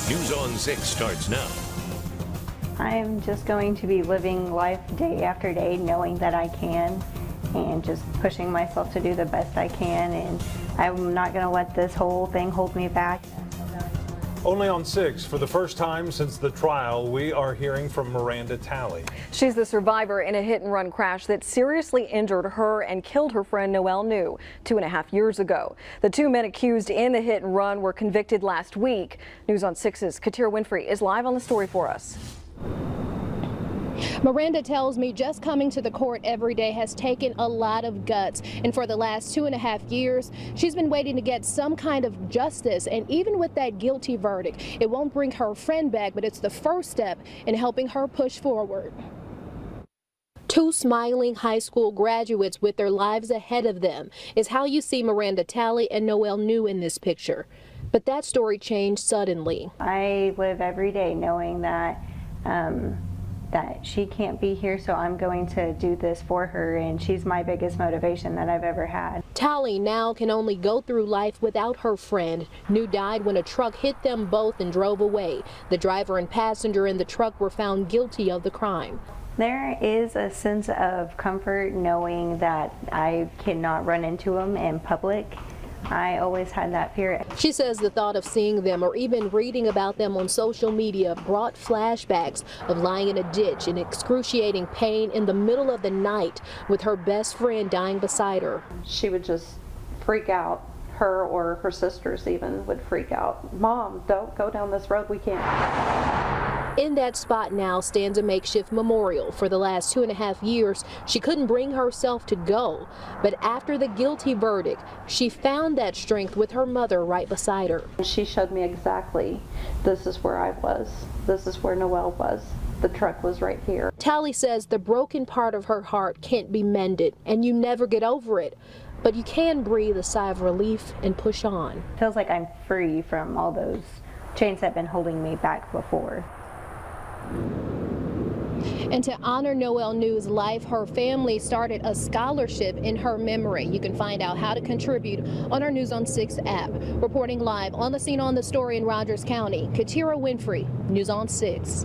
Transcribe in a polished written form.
News on 6 starts now. I'm just going to be living life day after day, knowing that I can, and just pushing myself to do the best I can, and I'm not going to let this whole thing hold me back. Only on 6, for the first time since the trial, we are hearing from Maranda Talley. She's the survivor in a hit-and-run crash that seriously injured her and killed her friend Noelle 2.5 years ago. The 2 men accused in the hit-and-run were convicted last week. News on 6's Katira Winfrey is live on the story for us. Maranda tells me just coming to the court every day has taken a lot of guts, and for the last 2.5 years she's been waiting to get some kind of justice. And even with that guilty verdict, it won't bring her friend back, but it's the first step in helping her push forward. 2 smiling high school graduates with their lives ahead of them is how you see Maranda Talley and Noelle in this picture. But that story changed suddenly. I live every day knowing that that she can't be here, so I'm going to do this for her, and she's my biggest motivation that I've ever had. Talley now can only go through life without her friend. New died when a truck hit them both and drove away. The driver and passenger in the truck were found guilty of the crime. There is a sense of comfort knowing that I cannot run into them in public. I always had that fear. She says the thought of seeing them or even reading about them on social media brought flashbacks of lying in a ditch in excruciating pain in the middle of the night with her best friend dying beside her. She would just freak out. Her or her sisters even would freak out. Mom, don't go down this road, we can't. In that spot now stands a makeshift memorial. For the last 2.5 years, she couldn't bring herself to go. But after the guilty verdict, she found that strength with her mother right beside her. She showed me exactly, this is where I was. This is where Noelle was. The truck was right here. Talley says the broken part of her heart can't be mended, and you never get over it. But you can breathe a sigh of relief and push on. It feels like I'm free from all those chains that have been holding me back before. And to honor Noelle's life, her family started a scholarship in her memory. You can find out how to contribute on our News on 6 app. Reporting live on the scene on the story in Rogers County, Katira Winfrey, News on 6.